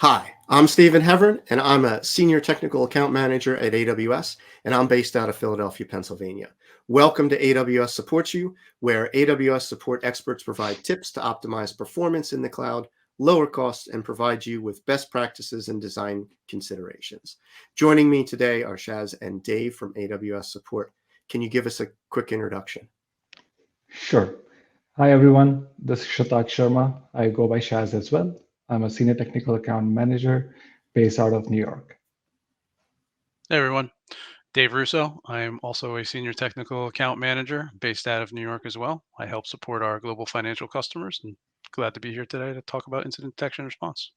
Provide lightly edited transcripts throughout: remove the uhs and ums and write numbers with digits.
Hi, I'm Stephen Hevern, and I'm a Senior Technical Account Manager at AWS, and I'm based out of Philadelphia, Pennsylvania. Welcome to AWS Supports You, where AWS support experts provide tips to optimize performance in the cloud, lower costs, and provide you with best practices and design considerations. Joining me today are Shaz and Dave from AWS Support. Can you give us a quick introduction? Sure. Hi, everyone. This is Shatak Sharma. I go by Shaz as well. I'm a senior technical account manager based out of New York. Hey everyone, Dave Russo. I'm also a senior technical account manager based out of New York as well. I help support our global financial customers and glad to be here today to talk about incident detection and response.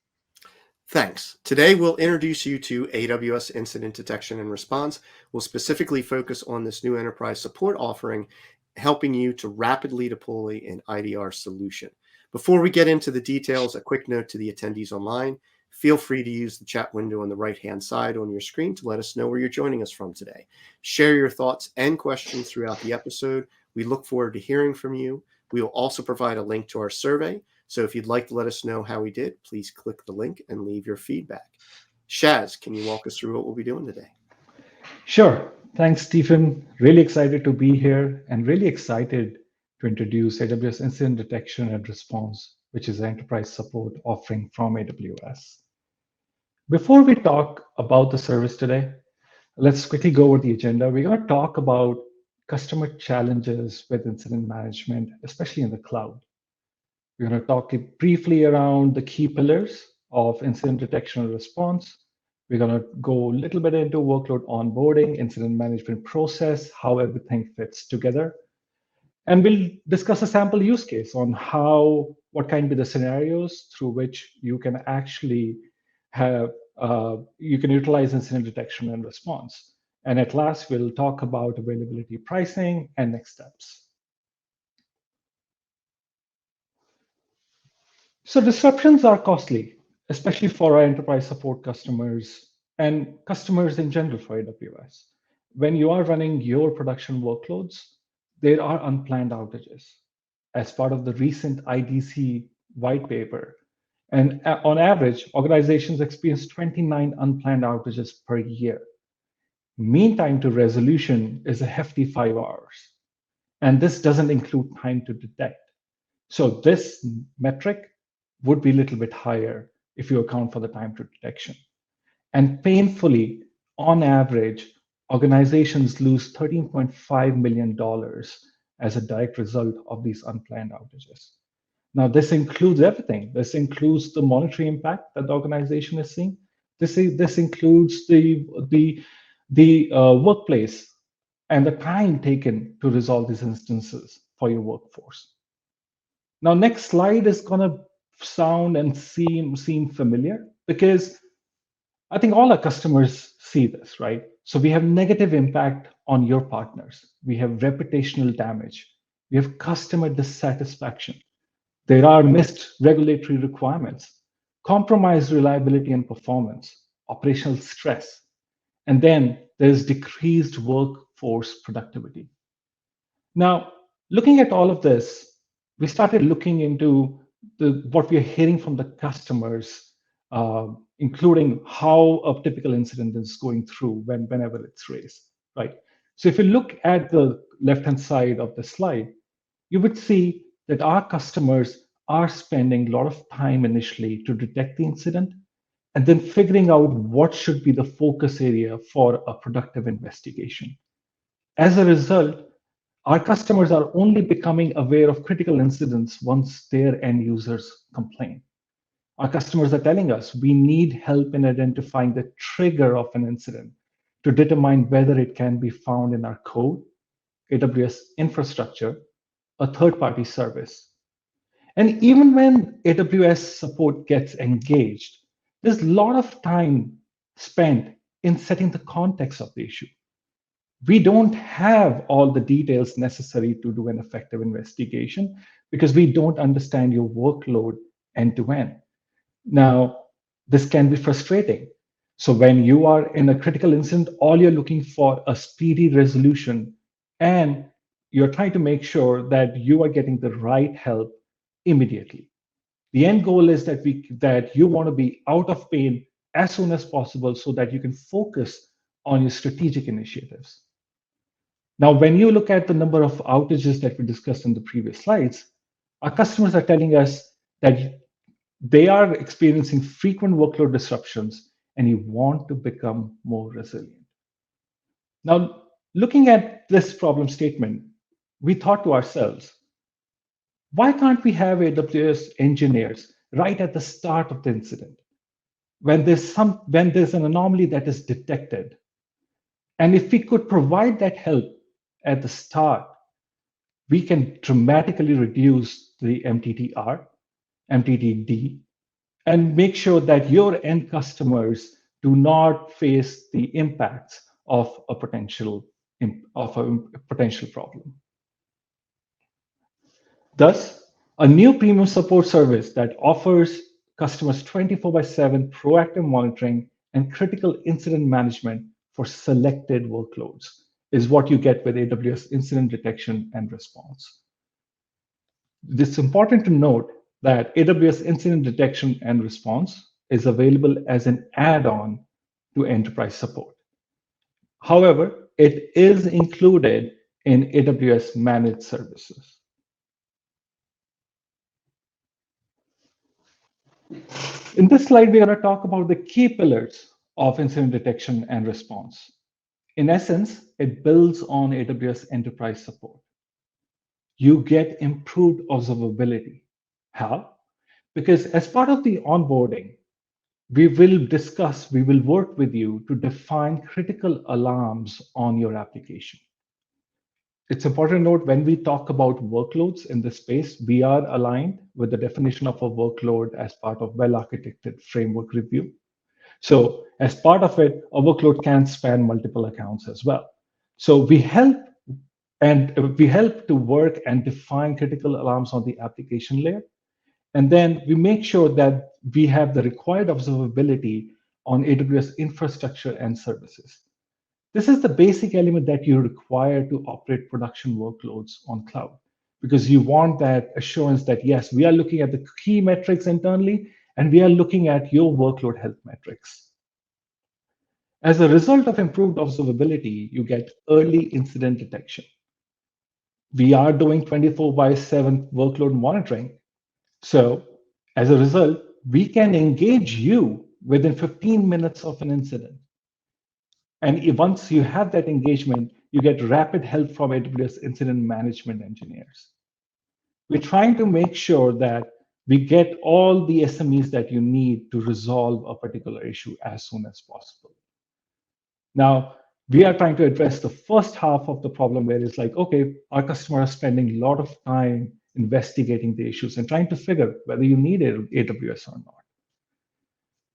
Thanks. Today, we'll introduce you to AWS Incident Detection and Response. We'll specifically focus on this new enterprise support offering, helping you to rapidly deploy an IDR solution. Before we get into the details, a quick note to the attendees online. Feel free to use the chat window on the right-hand side on your screen to let us know where you're joining us from today. Share your thoughts and questions throughout the episode. We look forward to hearing from you. We will also provide a link to our survey. So if you'd like to let us know how we did, please click the link and leave your feedback. Shaz, can you walk us through what we'll be doing today? Sure. Thanks, Stephen. Really excited to be here and really excited to introduce AWS Incident Detection and Response, which is an enterprise support offering from AWS. Before we talk about the service today, let's quickly go over the agenda. We're going to talk about customer challenges with incident management, especially in the cloud. We're going to talk briefly around the key pillars of incident detection and response. We're going to go a little bit into workload onboarding, incident management process, how everything fits together. And we'll discuss a sample use case on what can be the scenarios through which you can actually you can utilize incident detection and response. And at last, we'll talk about availability pricing and next steps. So disruptions are costly, especially for our enterprise support customers and customers in general for AWS. When you are running your production workloads, there are unplanned outages. As part of the recent IDC white paper, and on average, organizations experience 29 unplanned outages per year. Mean time to resolution is a hefty 5 hours. And this doesn't include time to detect. So this metric would be a little bit higher if you account for the time to detection. And painfully, on average, organizations lose $13.5 million as a direct result of these unplanned outages. Now, this includes everything. This includes the monetary impact that the organization is seeing. This includes the workplace and the time taken to resolve these instances for your workforce. Now, next slide is going to sound and seem familiar because I think all our customers see this, right? So we have negative impact on your partners. We have reputational damage. We have customer dissatisfaction. There are missed regulatory requirements, compromised reliability and performance, operational stress, and then there's decreased workforce productivity. Now, looking at all of this, we started looking into what we are hearing from the customers, including how a typical incident is going through whenever it's raised, right? So if you look at the left-hand side of the slide, you would see that our customers are spending a lot of time initially to detect the incident and then figuring out what should be the focus area for a productive investigation. As a result, our customers are only becoming aware of critical incidents once their end users complain. Our customers are telling us we need help in identifying the trigger of an incident to determine whether it can be found in our code, AWS infrastructure, a third-party service. And even when AWS support gets engaged, there's a lot of time spent in setting the context of the issue. We don't have all the details necessary to do an effective investigation because we don't understand your workload end to end. Now, this can be frustrating. So when you are in a critical incident, all you're looking for a speedy resolution, and you're trying to make sure that you are getting the right help immediately. The end goal is that you want to be out of pain as soon as possible so that you can focus on your strategic initiatives. Now, when you look at the number of outages that we discussed in the previous slides, our customers are telling us that they are experiencing frequent workload disruptions and you want to become more resilient. Now, looking at this problem statement, we thought to ourselves, why can't we have AWS engineers right at the start of the incident when there's an anomaly that is detected? And if we could provide that help at the start, we can dramatically reduce the MTTR, MTTD, and make sure that your end customers do not face the impacts of a potential problem. Thus, a new premium support service that offers customers 24/7 proactive monitoring and critical incident management for selected workloads is what you get with AWS Incident Detection and Response. It's important to note that AWS Incident Detection and Response is available as an add-on to enterprise support. However, it is included in AWS Managed Services. In this slide, we're going to talk about the key pillars of incident detection and response. In essence, it builds on AWS Enterprise Support. You get improved observability. How? Because as part of the onboarding, we will work with you to define critical alarms on your application. It's important to note when we talk about workloads in this space, we are aligned with the definition of a workload as part of well-architected framework review. So as part of it, a workload can span multiple accounts as well. So we help to work and define critical alarms on the application layer. And then we make sure that we have the required observability on AWS infrastructure and services. This is the basic element that you require to operate production workloads on cloud, because you want that assurance that, yes, we are looking at the key metrics internally, and we are looking at your workload health metrics. As a result of improved observability, you get early incident detection. We are doing 24/7 workload monitoring. So as a result, we can engage you within 15 minutes of an incident. And once you have that engagement, you get rapid help from AWS incident management engineers. We're trying to make sure that we get all the SMEs that you need to resolve a particular issue as soon as possible. Now, we are trying to address the first half of the problem where it's like, okay, our customers are spending a lot of time investigating the issues and trying to figure whether you need AWS or not.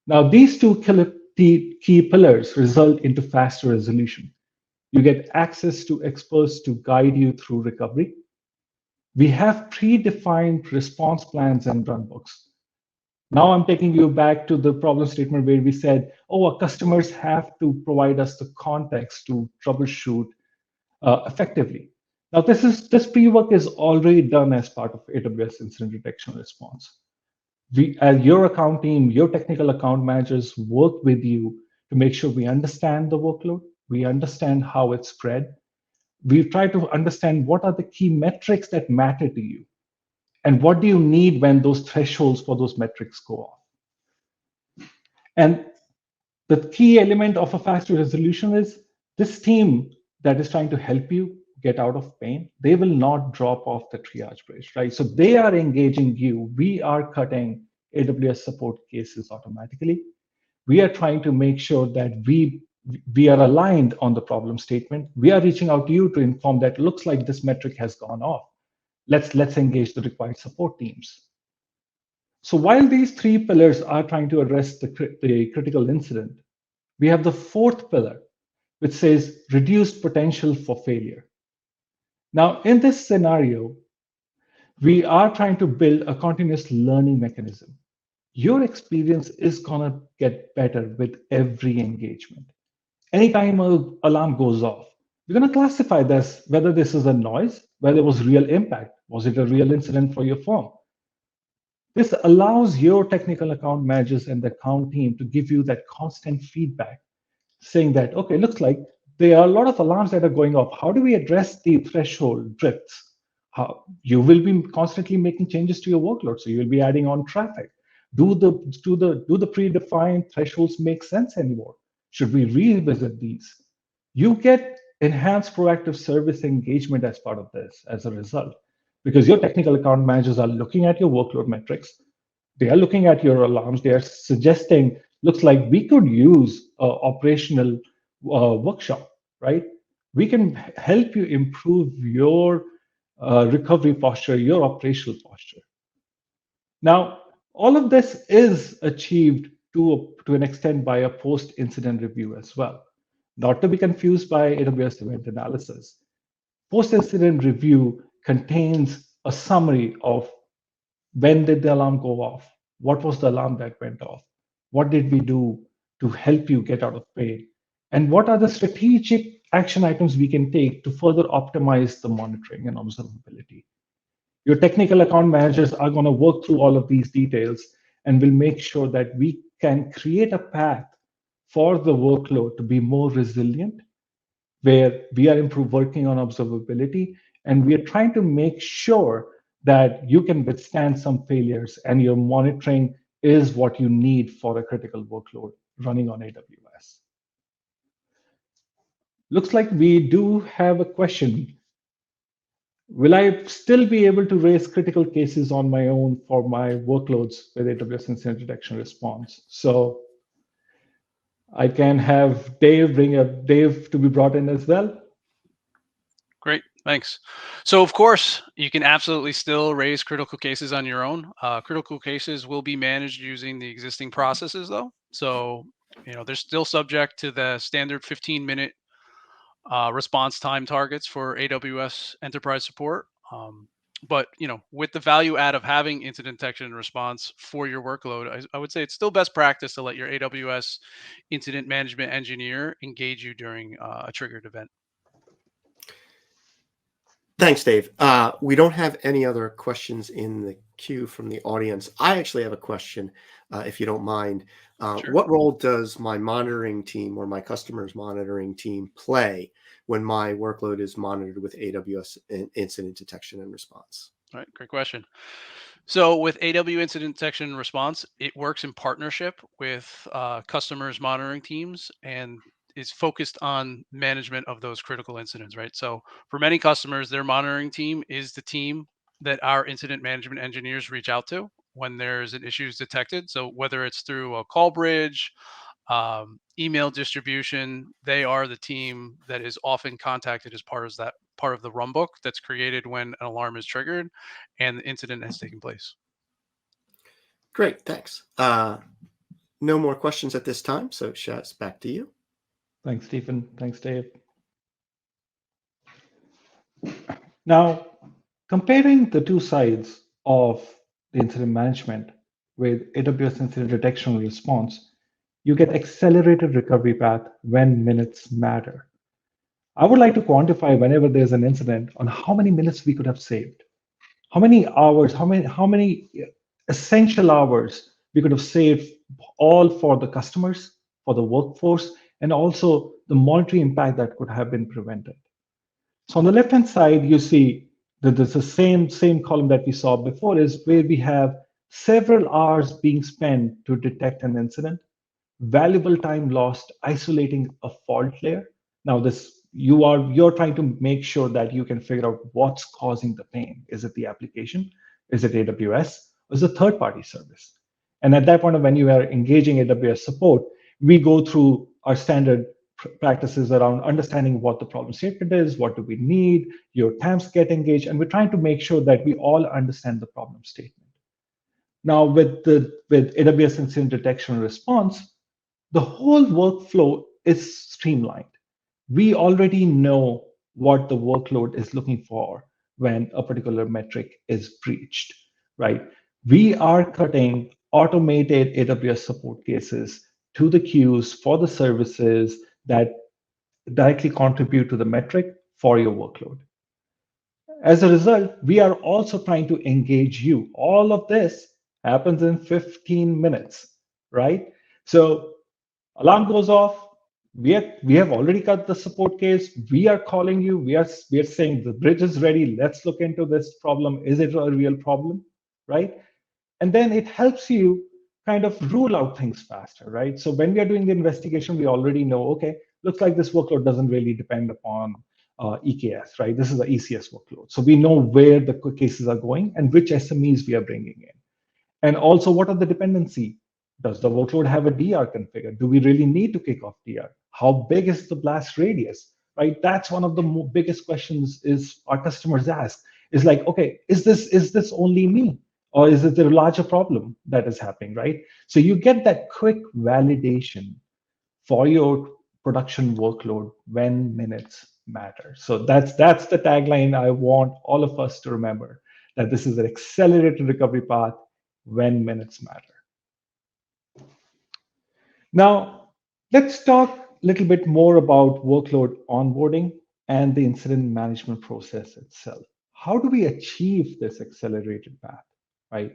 Now, these two key pillars result into faster resolution. You get access to experts to guide you through recovery. We have predefined response plans and runbooks. Now I'm taking you back to the problem statement where we said, oh, our customers have to provide us the context to troubleshoot effectively. Now this pre-work is already done as part of AWS Incident Detection Response. We, as your account team, your technical account managers work with you to make sure we understand the workload, we understand how it's spread. We try to understand what are the key metrics that matter to you, and what do you need when those thresholds for those metrics go off. And the key element of a faster resolution is this team that is trying to help you get out of pain, they will not drop off the triage bridge, right? So they are engaging you. We are cutting AWS support cases automatically. We are trying to make sure that we are aligned on the problem statement. We are reaching out to you to inform that looks like this metric has gone off. Let's engage the required support teams. So while these three pillars are trying to address the critical incident, we have the fourth pillar, which says reduced potential for failure. Now, in this scenario, we are trying to build a continuous learning mechanism. Your experience is going to get better with every engagement. Anytime an alarm goes off, we're going to classify this, whether this is a noise, whether it was real impact, was it a real incident for your firm? This allows your technical account managers and the account team to give you that constant feedback, saying that, okay, looks like there are a lot of alarms that are going off. How do we address the threshold drifts? How you will be constantly making changes to your workload, so you'll be adding on traffic. Do the predefined thresholds make sense anymore? Should we revisit these? You get enhanced proactive service engagement as part of this as a result, because your technical account managers are looking at your workload metrics, they are looking at your alarms, they are suggesting, looks like we could use a operational workshop, right? We can help you improve your recovery posture, your operational posture. Now, all of this is achieved to an extent by a post-incident review as well, not to be confused by AWS Event Analysis. Post-incident review contains a summary of when did the alarm go off, what was the alarm that went off, what did we do to help you get out of pain, and what are the strategic action items we can take to further optimize the monitoring and observability. Your technical account managers are going to work through all of these details and will make sure that we can create a path for the workload to be more resilient, where we are working on observability, and we are trying to make sure that you can withstand some failures and your monitoring is what you need for a critical workload running on AWS. Looks like we do have a question. Will I still be able to raise critical cases on my own for my workloads with AWS Incident Detection Response? So I can have Dave bring up Dave to be brought in as well. Great, thanks. So of course, you can absolutely still raise critical cases on your own. Critical cases will be managed using the existing processes though. So, they're still subject to the standard 15-minute response time targets for AWS enterprise support. But with the value add of having incident detection and response for your workload, I would say it's still best practice to let your AWS incident management engineer engage you during a triggered event. Thanks, Dave. We don't have any other questions in the queue from the audience. I actually have a question, if you don't mind. Sure. What role does my monitoring team or my customer's monitoring team play when my workload is monitored with AWS incident detection and response? All right, great question. So with AW Incident Detection and Response, it works in partnership with customers' monitoring teams and is focused on management of those critical incidents, right? So for many customers, their monitoring team is the team that our incident management engineers reach out to when there's an issue is detected. So whether it's through a call bridge, email distribution, they are the team that is often contacted as part of the runbook that's created when an alarm is triggered and the incident has taken place. Great, thanks. No more questions at this time, so Shaz, back to you. Thanks, Stephen. Thanks, Dave. Now, comparing the two sides of the incident management with AWS Incident Detection and Response, you get accelerated recovery path when minutes matter. I would like to quantify whenever there's an incident on how many minutes we could have saved, how many hours, how many essential hours we could have saved, all for the customers, for the workforce, and also the monetary impact that could have been prevented. So on the left-hand side, you see that there's the same column that we saw before, is where we have several hours being spent to detect an incident, valuable time lost isolating a fault layer. Now this you're trying to make sure that you can figure out what's causing the pain. Is it the application? Is it AWS? Or is it a third-party service? And at that point, when you are engaging AWS support, we go through our standard practices around understanding what the problem statement is, what do we need, your TAMs get engaged, and we're trying to make sure that we all understand the problem statement. Now, with AWS Incident Detection and Response, the whole workflow is streamlined. We already know what the workload is looking for when a particular metric is breached, right? We are cutting automated AWS support cases to the queues for the services that directly contribute to the metric for your workload. As a result, we are also trying to engage you. All of this happens in 15 minutes, right? So alarm goes off. We have already cut the support case. We are calling you. We are saying the bridge is ready. Let's look into this problem. Is it a real problem, right? And then it helps you kind of rule out things faster, right? So when we are doing the investigation, we already know, okay, looks like this workload doesn't really depend upon EKS, right? This is the ECS workload. So we know where the cases are going and which SMEs we are bringing in. And also, what are the dependency? Does the workload have a DR configured? Do we really need to kick off DR? How big is the blast radius? Right? That's one of the biggest questions is our customers ask. Is like, okay, is this only me? Or is it a larger problem that is happening, right? So you get that quick validation for your production workload when minutes matter. So that's the tagline I want all of us to remember, that this is an accelerated recovery path when minutes matter. Now, let's talk a little bit more about workload onboarding and the incident management process itself. How do we achieve this accelerated path, right?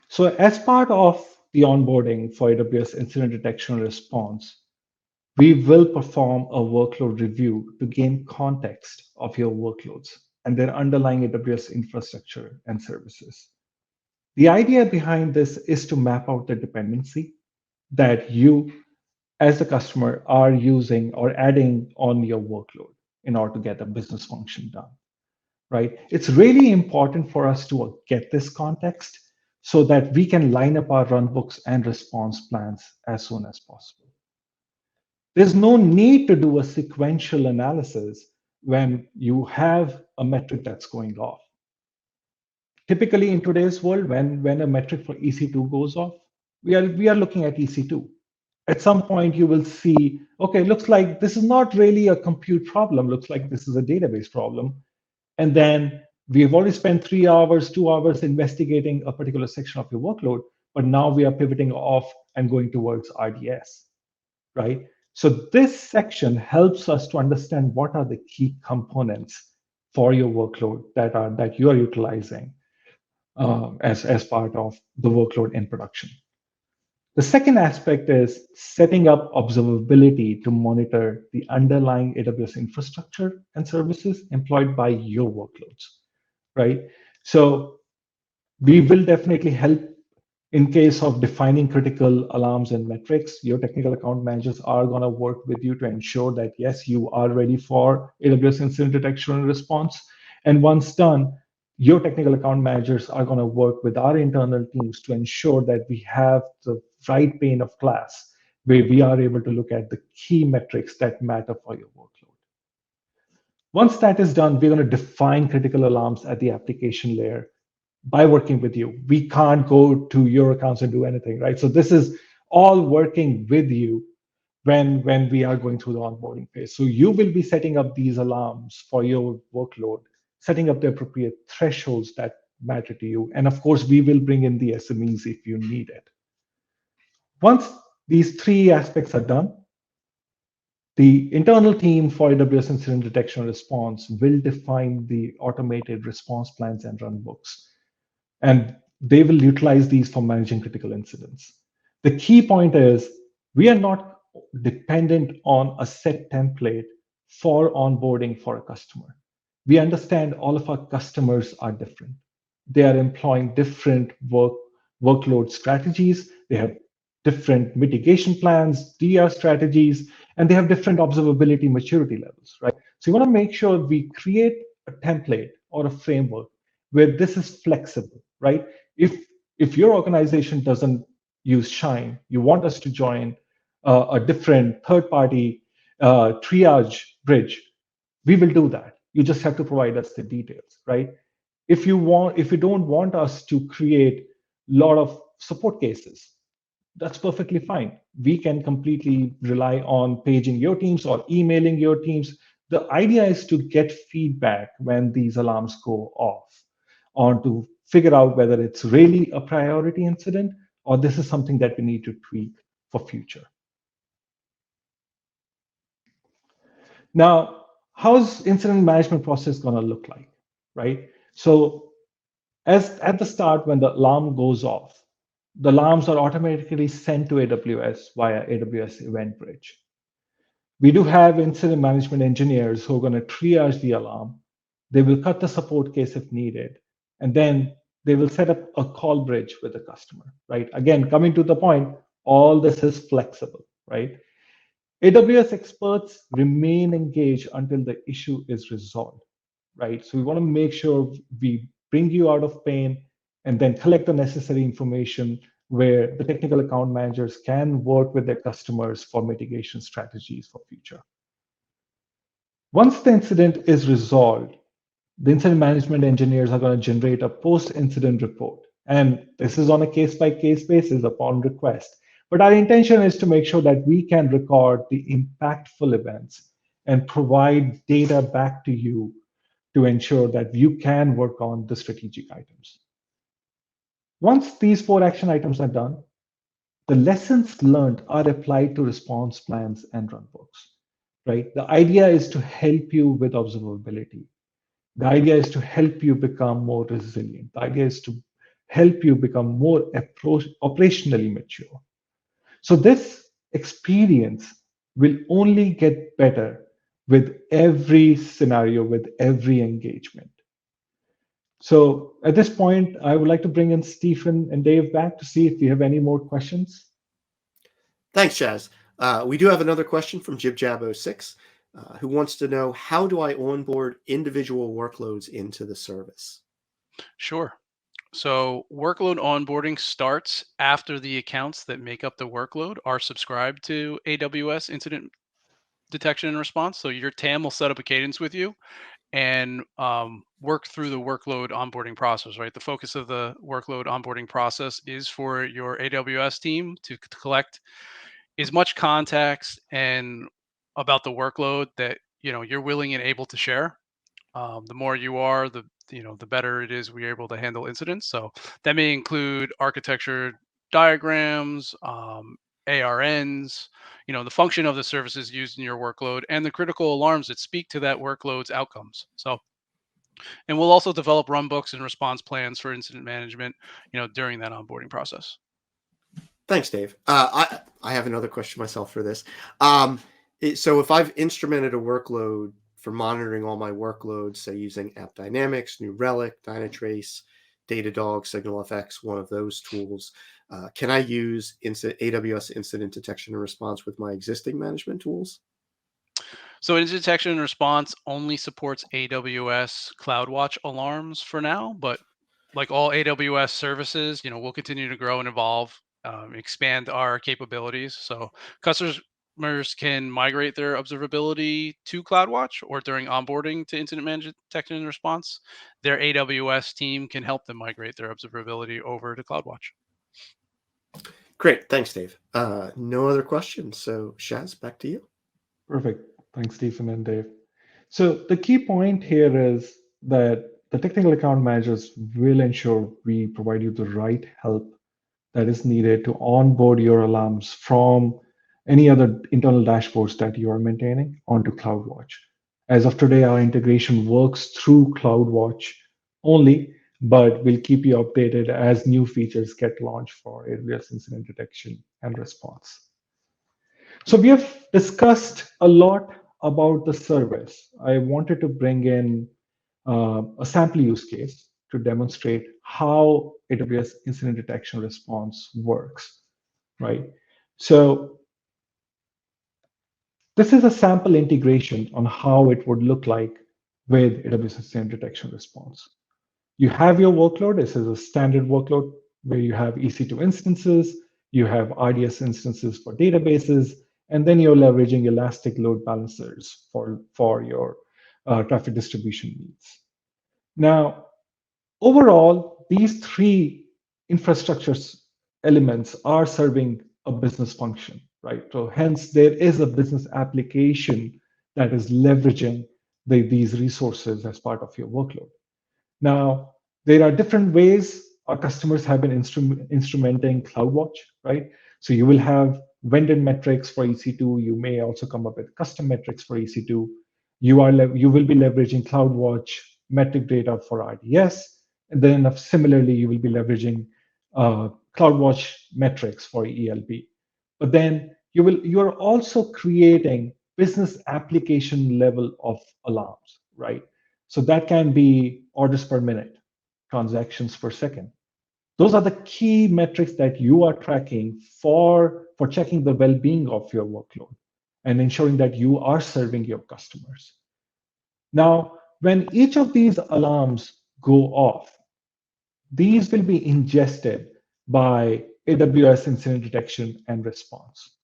So as part of the onboarding for AWS incident detection and response, we will perform a workload review to gain context of your workloads and their underlying AWS infrastructure and services. The idea behind this is to map out the dependency that you, as a customer, are using or adding on your workload in order to get a business function done, right? It's really important for us to get this context so that we can line up our runbooks and response plans as soon as possible. There's no need to do a sequential analysis when you have a metric that's going off. Typically, in today's world, when a metric for EC2 goes off, we are looking at EC2. At some point, you will see, okay, looks like this is not really a compute problem. Looks like this is a database problem. And then we've already spent 3 hours, 2 hours investigating a particular section of your workload, but now we are pivoting off and going towards RDS, right? So this section helps us to understand what are the key components for your workload that you are utilizing as part of the workload in production. The second aspect is setting up observability to monitor the underlying AWS infrastructure and services employed by your workloads, right? So we will definitely help in case of defining critical alarms and metrics. Your technical account managers are going to work with you to ensure that, yes, you are ready for AWS incident detection and response. And once done, your technical account managers are going to work with our internal teams to ensure that we have the right pane of glass where we are able to look at the key metrics that matter for your workload. Once that is done, we're going to define critical alarms at the application layer by working with you. We can't go to your accounts and do anything, right? So this is all working with you when we are going through the onboarding phase. So you will be setting up these alarms for your workload, setting up the appropriate thresholds that matter to you. And of course, we will bring in the SMEs if you need it. Once these three aspects are done, the internal team for AWS Incident Detection and Response will define the automated response plans and runbooks. And they will utilize these for managing critical incidents. The key point is we are not dependent on a set template for onboarding for a customer. We understand all of our customers are different. They are employing different workload strategies. They have different mitigation plans, DR strategies, and they have different observability maturity levels, right? So you want to make sure we create a template or a framework where this is flexible, right? If your organization doesn't use Shine, you want us to join a different third-party triage bridge, we will do that. You just have to provide us the details, right? If you don't want us to create a lot of support cases, that's perfectly fine. We can completely rely on paging your teams or emailing your teams. The idea is to get feedback when these alarms go off, or to figure out whether it's really a priority incident or this is something that we need to tweak for future. Now, how's incident management process going to look like, right? So As at the start, when the alarm goes off, the alarms are automatically sent to AWS via AWS Event Bridge. We do have incident management engineers who are going to triage the alarm. They will cut the support case if needed, and then they will set up a call bridge with the customer, right? Again, coming to the point, all this is flexible, right? AWS experts remain engaged until the issue is resolved, right? So we want to make sure we bring you out of pain and then collect the necessary information where the technical account managers can work with their customers for mitigation strategies for future. Once the incident is resolved, the incident management engineers are going to generate a post-incident report. And this is on a case-by-case basis upon request. But our intention is to make sure that we can record the impactful events and provide data back to you to ensure that you can work on the strategic items. Once these 4 action items are done, the lessons learned are applied to response plans and runbooks, right? The idea is to help you with observability. The idea is to help you become more resilient. The idea is to help you become more operationally mature. So this experience will only get better with every scenario, with every engagement. So at this point, I would like to bring in Stephen and Dave back to see if you have any more questions. Thanks, Chaz. We do have another question from JibJab06, who wants to know, how do I onboard individual workloads into the service? Sure. So workload onboarding starts after the accounts that make up the workload are subscribed to AWS Incident Detection and Response. So your TAM will set up a cadence with you and work through the workload onboarding process, right? The focus of the workload onboarding process is for your AWS team to collect as much context and about the workload that you're willing and able to share. The more you are, the better it is we're able to handle incidents. So that may include architecture diagrams, ARNs, the function of the services used in your workload, and the critical alarms that speak to that workload's outcomes. So, and we'll also develop runbooks and response plans for incident management, during that onboarding process. Thanks, Dave. I have another question myself for this. So if I've instrumented a workload for monitoring all my workloads, say using App Dynamics, New Relic, Dynatrace, Datadog, SignalFX, one of those tools, can I use AWS Incident Detection and Response with my existing management tools? So incident detection and response only supports AWS CloudWatch alarms for now, but like all AWS services, we'll continue to grow and evolve, expand our capabilities. So customers can migrate their observability to CloudWatch, or during onboarding to incident management detection and response, their AWS team can help them migrate their observability over to CloudWatch. Great. Thanks, Dave. No other questions. So Shaz, back to you. Perfect. Thanks, Stephen and Dave. So the key point here is that the technical account managers will ensure we provide you the right help that is needed to onboard your alarms from any other internal dashboards that you are maintaining onto CloudWatch. As of today, our integration works through CloudWatch only, but we'll keep you updated as new features get launched for AWS Incident Detection and Response. So we have discussed a lot about the service. I wanted to bring in a sample use case to demonstrate how AWS Incident Detection Response works, right? So this is a sample integration on how it would look like with AWS Incident Detection Response. You have your workload. This is a standard workload where you have EC2 instances, you have RDS instances for databases, and then you're leveraging elastic load balancers for your traffic distribution needs. Now, overall, these 3 infrastructure elements are serving a business function, right? So hence, there is a business application that is leveraging these resources as part of your workload. Now, there are different ways our customers have been instrumenting CloudWatch, right? So you will have vendor metrics for EC2. You may also come up with custom metrics for EC2. You will be leveraging CloudWatch metric data for RDS. And then similarly, you will be leveraging CloudWatch metrics for ELB. But then you're also creating business application level of alarms, right? So that can be orders per minute, transactions per second. Those are the key metrics that you are tracking for checking the well-being of your workload and ensuring that you are serving your customers. Now, when each of these alarms go off, these will be ingested by AWS Incident Detection and Response.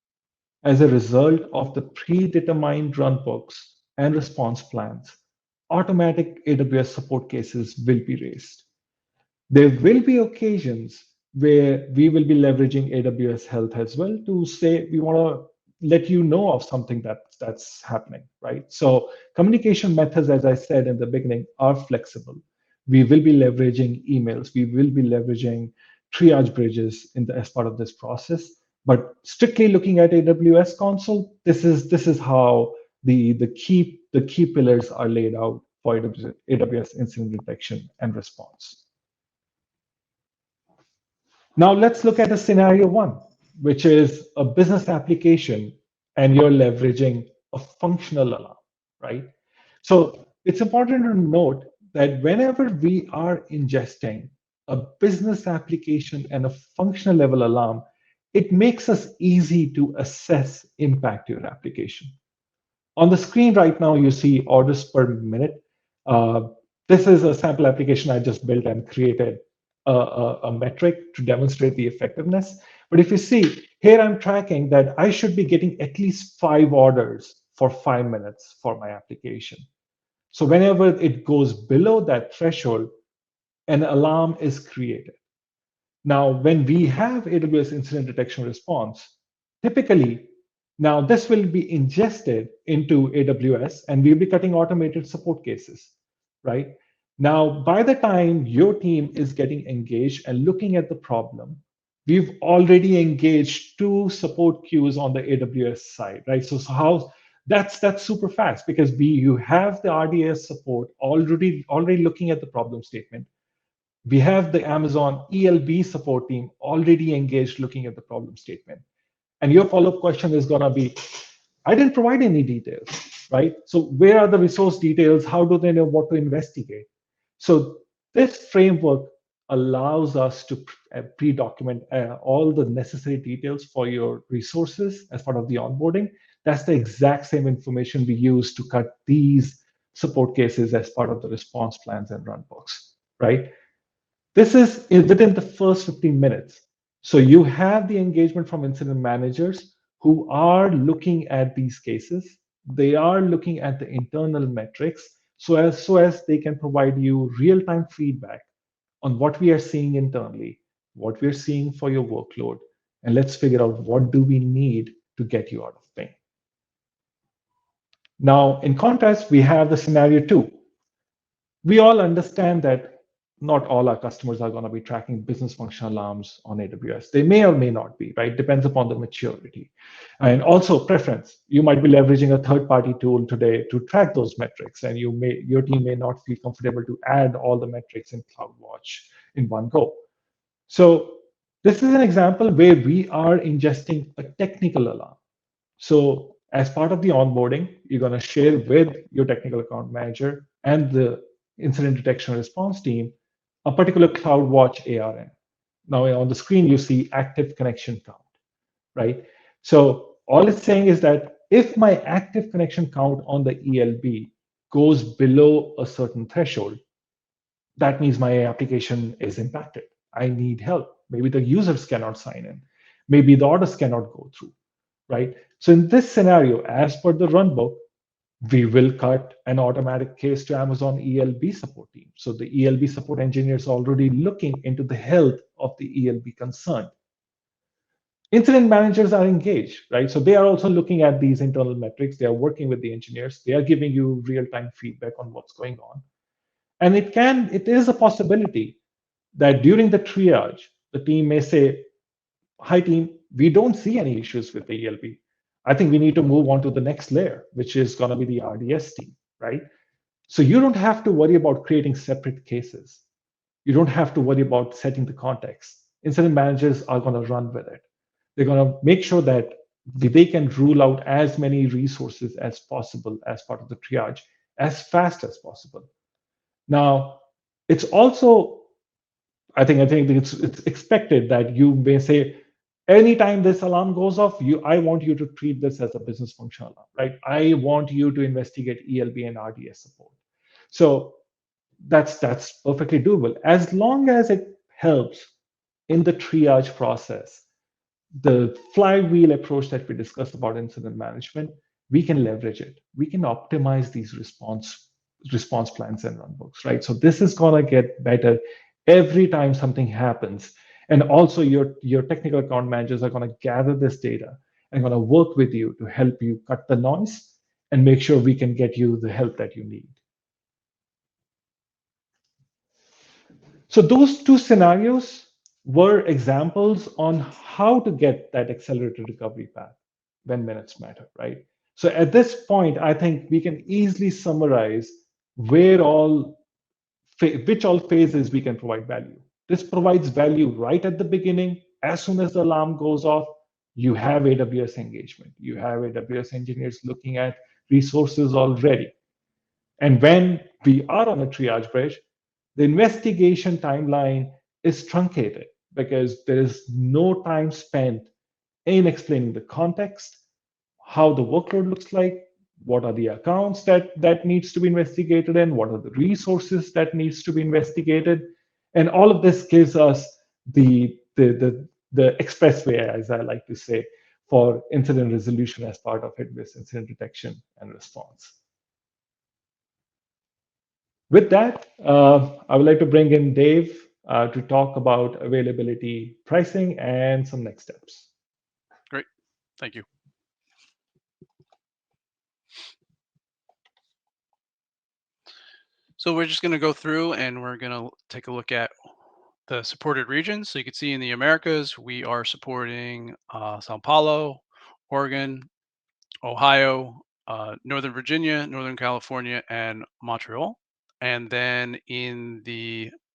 As a result of the predetermined runbooks and response plans, automatic AWS support cases will be raised. There will be occasions where we will be leveraging AWS Health as well to say we want to let you know of something that's happening, right? So communication methods, as I said in the beginning, are flexible. We will be leveraging emails. We will be leveraging triage bridges as part of this process. But strictly looking at AWS console, this is how the key pillars are laid out for AWS incident detection and response. Now let's look at a scenario one, which is a business application and you're leveraging a functional alarm, right? So it's important to note that whenever we are ingesting a business application and a functional level alarm, it makes us easy to assess impact to your application. On the screen right now, you see orders per minute. Uh, this is a sample application I just built and created a metric to demonstrate the effectiveness. But if you see, here I'm tracking that I should be getting at least 5 orders for 5 minutes for my application. So whenever it goes below that threshold, an alarm is created. Now, when we have AWS Incident Detection Response, typically, now this will be ingested into AWS and we'll be cutting automated support cases, right? Now, by the time your team is getting engaged and looking at the problem, we've already engaged 2 support queues on the AWS side, right? So how that's super fast because you have the RDS support already looking at the problem statement. We have the Amazon ELB support team already engaged looking at the problem statement. And your follow-up question is going to be, I didn't provide any details, right? So where are the resource details? How do they know what to investigate? So this framework allows us to pre-document all the necessary details for your resources as part of the onboarding. That's the exact same information we use to cut these support cases as part of the response plans and runbooks, right? This is within the first 15 minutes. So you have the engagement from incident managers who are looking at these cases. They are looking at the internal metrics so as they can provide you real-time feedback on what we are seeing internally, what we're seeing for your workload, and let's figure out what do we need to get you out of pain. Now, in contrast, we have the scenario two. We all understand that not all our customers are going to be tracking business function alarms on AWS. They may or may not be, right? Depends upon the maturity. And also preference. You might be leveraging a third-party tool today to track those metrics, and your team may not feel comfortable to add all the metrics in CloudWatch in one go. So this is an example where we are ingesting a technical alarm. So as part of the onboarding, you're going to share with your technical account manager and the incident detection response team a particular CloudWatch ARN. Now on the screen, you see active connection count, right? So all it's saying is that if my active connection count on the ELB goes below a certain threshold, that means my application is impacted. I need help. Maybe the users cannot sign in. Maybe the orders cannot go through, right? So in this scenario, as per the runbook, we will cut an automatic case to Amazon ELB support team. So the ELB support engineer is already looking into the health of the ELB concern. Incident managers are engaged, right? So they are also looking at these internal metrics. They are working with the engineers. They are giving you real-time feedback on what's going on. And it is a possibility that during the triage, the team may say, hi team, we don't see any issues with the ELB. I think we need to move on to the next layer, which is going to be the RDS team, right? So you don't have to worry about creating separate cases. You don't have to worry about setting the context. Incident managers are going to run with it. They're going to make sure that they can rule out as many resources as possible as part of the triage as fast as possible. Now, it's also, I think it's expected that you may say, anytime this alarm goes off, I want you to treat this as a business function alarm, right? I want you to investigate ELB and RDS support. So that's perfectly doable as long as it helps in the triage process. The flywheel approach that we discussed about incident management, we can leverage it. We can optimize these response plans and runbooks, right? So this is going to get better every time something happens. And also your technical account managers are going to gather this data and going to work with you to help you cut the noise and make sure we can get you the help that you need. So those two scenarios were examples on how to get that accelerated recovery path when minutes matter, right? So at this point, I think we can easily summarize which all phases we can provide value. This provides value right at the beginning. As soon as the alarm goes off, you have AWS engagement. You have AWS engineers looking at resources already. And when we are on a triage bridge, the investigation timeline is truncated because there is no time spent in explaining the context, how the workload looks like, what are the accounts that needs to be investigated, and what are the resources that needs to be investigated. And all of this gives us the expressway, as I like to say, for incident resolution as part of AWS incident detection and response. With that, I would like to bring in Dave to talk about availability pricing and some next steps. Great. Thank you. So we're just going to go through and we're going to take a look at the supported regions. So you can see in the Americas, we are supporting Sao Paulo, Oregon, Ohio, Northern Virginia, Northern California, and Montreal. And then in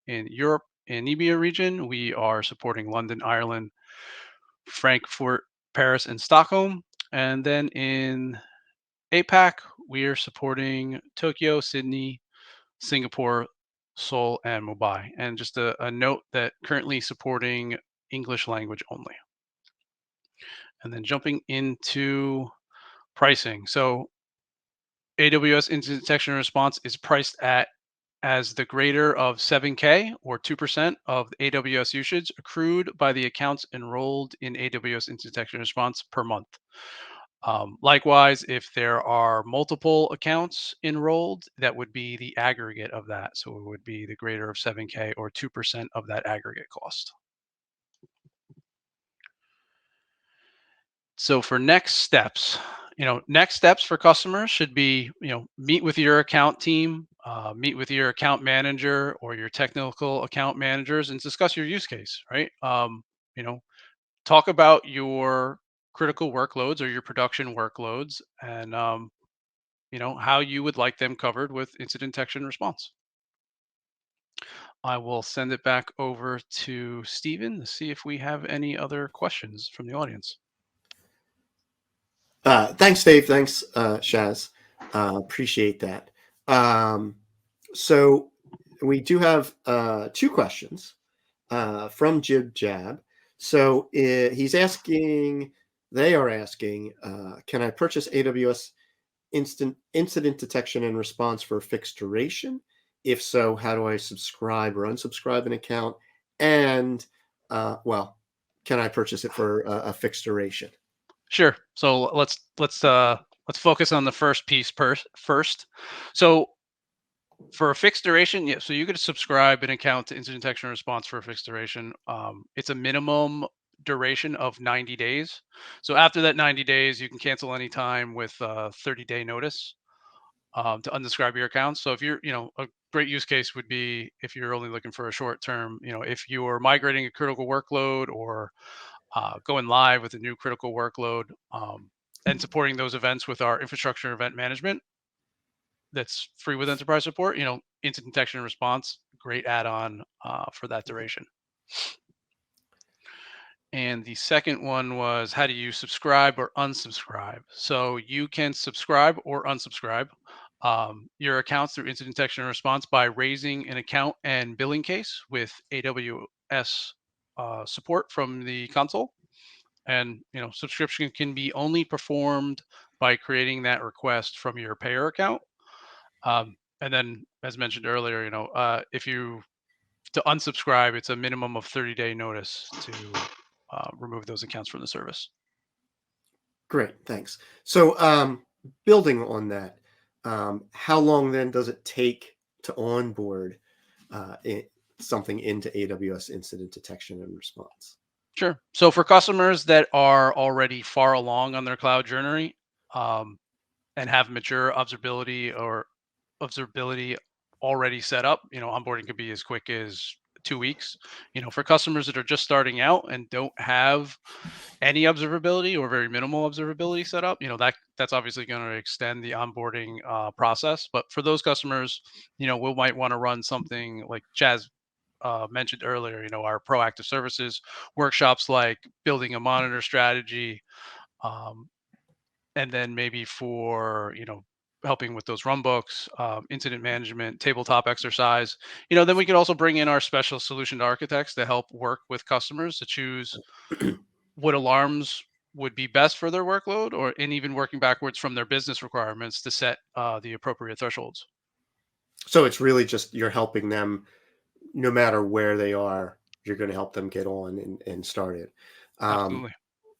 Europe and EMEA region, we are supporting London, Ireland, Frankfurt, Paris, and Stockholm. And then in APAC, we are supporting Tokyo, Sydney, Singapore, Seoul, and Mumbai. And just a note that currently supporting English language only. And then jumping into pricing. So AWS Incident Detection and Response is priced as the greater of 7K or 2% of the AWS usage accrued by the accounts enrolled in AWS Incident Detection and Response per month. Likewise, if there are multiple accounts enrolled, that would be the aggregate of that. So it would be the greater of 7K or 2% of that aggregate cost. So for next steps, next steps for customers should be, meet with your account team, meet with your account manager or your technical account managers and discuss your use case, right? Talk about your critical workloads or your production workloads and, how you would like them covered with incident detection response. I will send it back over to Stephen to see if we have any other questions from the audience. Thanks, Dave. Thanks, Shaz. Appreciate that. So we do have 2 questions from Jib Jab. So they are asking, can I purchase AWS incident detection and response for a fixed duration? If so, how do I subscribe or unsubscribe an account? And can I purchase it for a fixed duration? Sure. So let's focus on the first piece first. So for a fixed duration, yeah. So you could subscribe an account to incident detection and response for a fixed duration. It's a minimum duration of 90 days. So after that 90 days, you can cancel anytime with a 30-day notice to unsubscribe your account. So if you're, a great use case would be if you're only looking for a short term, if you are migrating a critical workload or going live with a new critical workload and supporting those events with our infrastructure event management that's free with enterprise support, incident detection and response great add-on for that duration. And the second one was, how do you subscribe or unsubscribe? So you can subscribe or unsubscribe your accounts through incident detection and response by raising an account and billing case with AWS support from the console. And subscription can be only performed by creating that request from your payer account. And then, as mentioned earlier, if you to unsubscribe, it's a minimum of 30-day notice to remove those accounts from the service. Great, thanks. So, building on that, how long then does it take to onboard something into AWS Incident Detection and Response? Sure. So for customers that are already far along on their cloud journey um, and have mature observability already set up, onboarding could be as quick as 2 weeks. For customers that are just starting out and don't have any observability or very minimal observability set up, that's obviously going to extend the onboarding process. But for those customers, we might want to run something like Chaz mentioned earlier, our proactive services workshops, like building a monitor strategy, um, and then maybe for helping with those run books, incident management, tabletop exercise. Then we could also bring in our special solution architects to help work with customers to choose what alarms would be best for their workload, and even working backwards from their business requirements to set the appropriate thresholds. So it's really just you're helping them no matter where they are, you're going to help them get on and start it. Um, Absolutely.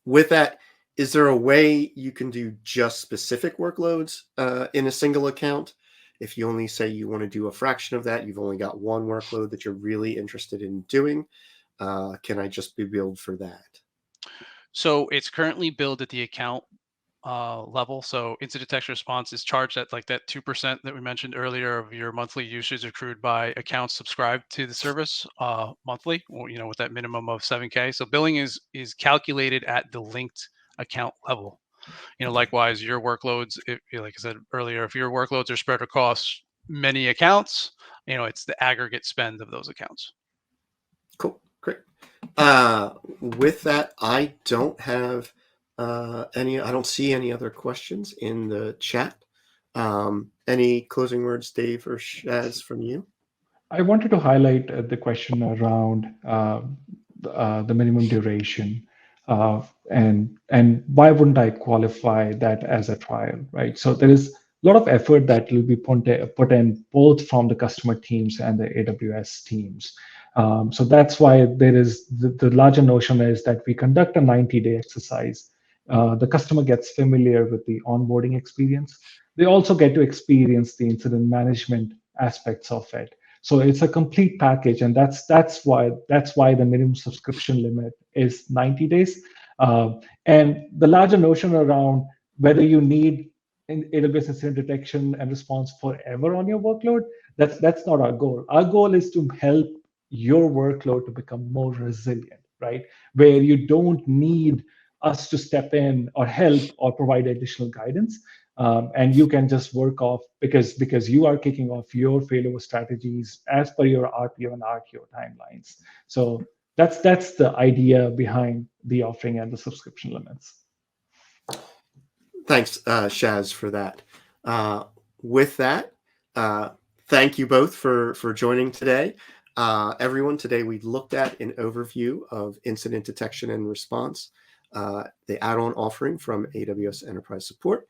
with that, is there a way you can do just specific workloads in a single account? If you only say you want to do a fraction of that, you've only got one workload that you're really interested in doing. Can I just be billed for that? So it's currently billed at the account level. So incident detection response is charged at like that 2% that we mentioned earlier of your monthly usage accrued by accounts subscribed to the service monthly, or, with that minimum of 7K. So billing is calculated at the linked account level. Likewise, your workloads, like I said earlier, if your workloads are spread across many accounts, it's the aggregate spend of those accounts. Cool, great. With that, I don't have I don't see any other questions in the chat. Any closing words, Dave or Shaz, from you? I wanted to highlight the question around the minimum duration, and why wouldn't I qualify that as a trial, right? So there is a lot of effort that will be put in both from the customer teams and the AWS teams. So that's why there is the larger notion is that we conduct a 90-day exercise. The customer gets familiar with the onboarding experience. They also get to experience the incident management aspects of it. So it's a complete package, and that's why the minimum subscription limit is 90 days. And the larger notion around whether you need AWS incident detection and response forever on your workload, that's not our goal. Our goal is to help your workload to become more resilient, right? Where you don't need us to step in or help or provide additional guidance. And you can just work off because you are kicking off your failover strategies as per your RPO and RTO timelines. So that's the idea behind the offering and the subscription limits. Thanks, Shaz, for that. With that, thank you both for joining today. Everyone, today we looked at an overview of incident detection and response, the add-on offering from AWS Enterprise Support.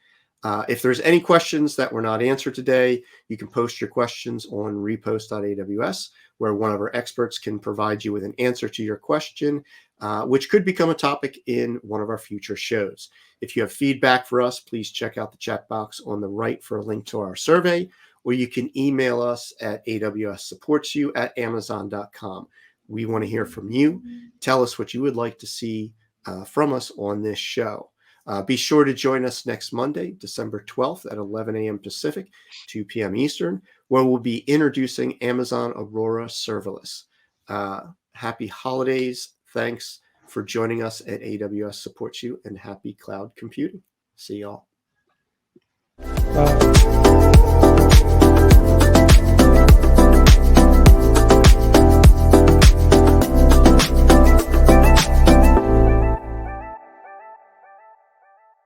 If there's any questions that were not answered today, you can post your questions on repost.aws, where one of our experts can provide you with an answer to your question, which could become a topic in one of our future shows. If you have feedback for us, please check out the chat box on the right for a link to our survey, or you can email us at awssupportsyou@amazon.com. We want to hear from you. Tell us what you would like to see from us on this show. Be sure to join us next Monday, December 12th at 11 a.m. Pacific, 2 p.m. Eastern, where we'll be introducing Amazon Aurora Serverless. Happy holidays. Thanks for joining us at AWS Supports You, and happy cloud computing. See y'all. Bye.